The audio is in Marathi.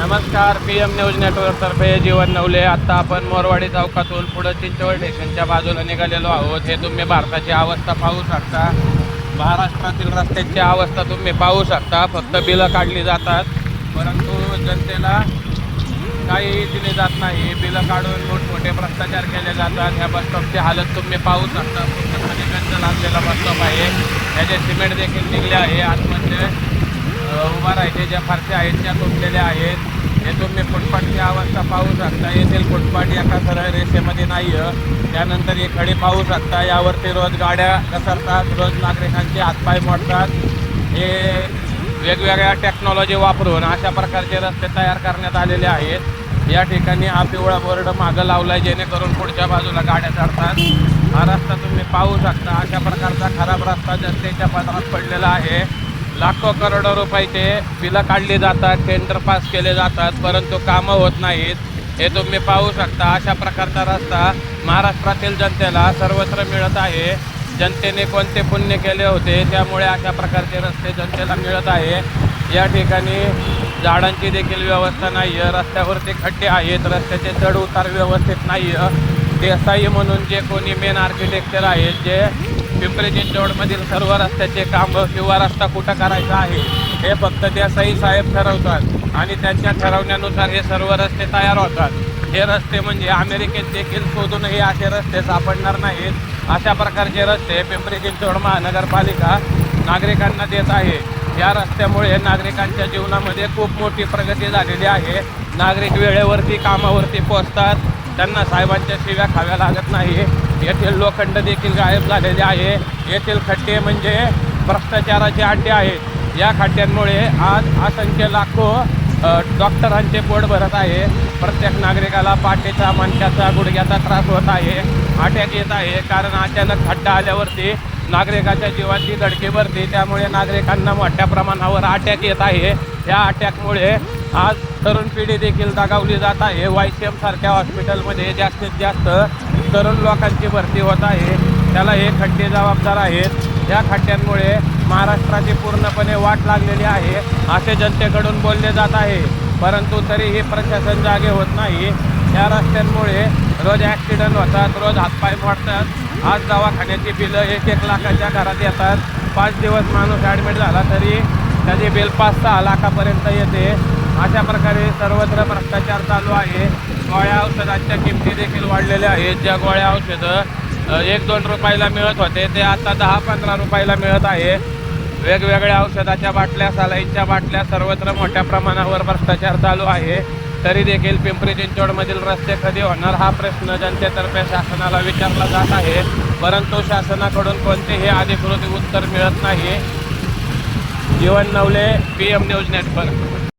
नमस्कार. PM न्यूज नेटवर्कतर्फे जीवन नवले. आत्ता आपण मोरवाडी चौकातून पुढे चिंचवड स्टेशनच्या बाजूला निघालेलो आहोत. हे तुम्ही भारताची अवस्था पाहू शकता. महाराष्ट्रातील रस्त्यांची अवस्था तुम्ही पाहू शकता. फक्त बिलं काढली जातात, परंतु जनतेला काही दिले जात नाही. बिलं काढून मोठमोठे भ्रष्टाचार केले जातात. ह्या बसस्टॉपची हालत तुम्ही पाहू शकता. पूर्णपणे गंज लागलेला बसस्टॉप आहे. ह्याचे सिमेंट देखील निघले आहे. आतमध्ये उभा राहायचे ज्या फारशा आहेत त्या तुटलेल्या आहेत. हे तुम्ही फुटपाथची अवस्था पाहू शकता. येथील फुटपाथ एका सरळ रेषेमध्ये नाही आहे. त्यानंतर हे खडी पाहू शकता. यावरती रोज गाड्या घसरतात, रोज नागरिकांचे हातपाय मोडतात. हे वेगवेगळ्या टेक्नॉलॉजी वापरून अशा प्रकारचे रस्ते तयार करण्यात आलेले आहेत. या ठिकाणी हा पिवळा बोर्ड मागं लावला आहे, जेणेकरून पुढच्या बाजूला गाड्या चढतात. हा रस्ता तुम्ही पाहू शकता. अशा प्रकारचा खराब रस्ता जनतेच्या पदरात पडलेला आहे. लाखो करोडो रुपयाचे बिलं काढली जातात, टेंडर पास केले जातात, परंतु कामं होत नाहीत. हे तुम्ही पाहू शकता. अशा प्रकारचा रस्ता महाराष्ट्रातील जनतेला सर्वत्र मिळत आहे. जनतेने कोणते पुण्य केले होते त्यामुळे अशा प्रकारचे रस्ते जनतेला मिळत आहे. या ठिकाणी झाडांची देखील व्यवस्था नाही आहे. रस्त्यावरती खड्डे आहेत. रस्त्याचे चढ उतार व्यवस्थित नाही आहे. देसाई म्हणून जे कोणी मेन आर्किटेक्चर आहेत, जे पिंपरी चिंचवडमधील सर्व रस्त्याचे कामं किंवा रस्ता कुठं करायचा आहे हे फक्त देसाई साहेब ठरवतात आणि त्यांच्या ठरवण्यानुसार हे सर्व रस्ते तयार होतात. हे रस्ते म्हणजे अमेरिकेत देखील शोधूनही असे रस्ते सापडणार नाहीत. अशा प्रकारचे रस्ते पिंपरी चिंचवड महानगरपालिका नागरिकांना देत आहे. या रस्त्यामुळे नागरिकांच्या जीवनामध्ये खूप मोठी प्रगती झालेली आहे. नागरिक वेळेवरती कामावरती पोहोचतात. त्यांना साहेबांच्या शिव्या खाव्या लागत नाही. येथील लोखंड देखील गायब झालेले आहे. येथील खड्डे म्हणजे भ्रष्टाचाराचे अड्डे आहेत. या खड्ड्यांमुळे आज असंख्य लाखो डॉक्टरांचे पोट भरत आहे. प्रत्येक नागरिकाला पाठीचा, मणक्याचा, गुडघ्याचा त्रास होत आहे. अटॅक येत आहे. कारण अचानक खड्डा आल्यावरती नागरिकाच्या जीवाची धडकी भरते. त्यामुळे नागरिकांना मोठ्या प्रमाणावर अटॅक येत आहे. या अटॅकमुळे आज तरुण पिढी देखील दगावली जात आहे. YCM सारख्या हॉस्पिटलमध्ये जास्तीत जास्त तरुण लोकांची भरती होत आहे. त्याला हे खड्डे जबाबदार आहेत. या खड्ड्यांमुळे महाराष्ट्राची पूर्णपणे वाट लागलेली आहे असे जनतेकडून बोलले जात आहे, परंतु तरीही प्रशासन जागे होत नाही. या रस्त्यांमुळे रोज ॲक्सिडेंट होतात, रोज हातपाय मोडतात. आज दवाखान्याची बिलं 1-1 लाखाच्या घरात येतात. 5 दिवस माणूस ॲडमिट झाला तरी त्याची बिल 5-6 लाखापर्यंत येते. अशा प्रकारे सर्वत्र भ्रष्टाचार चालू आहे. गोळ्या औषधांच्या किमती देखील वाढलेल्या आहेत. ज्या गोळ्या औषधं 1-2 रुपयाला मिळत होते ते आता 10-15 रुपयाला मिळत आहे. वेगवेगळ्या औषधाच्या बाटल्या, सलाईनच्या बाटल्या, सर्वत्र मोठ्या प्रमाणावर भ्रष्टाचार चालू आहे. तरी देखील पिंपरी चिंचवडमधील रस्ते कधी होणार हा प्रश्न जनतेतर्फे शासनाला विचारला जात आहे, परंतु शासनाकडून कोणतेही अधिकृत उत्तर मिळत नाही. जीवन नवले, PM न्यूज नेटवर्क.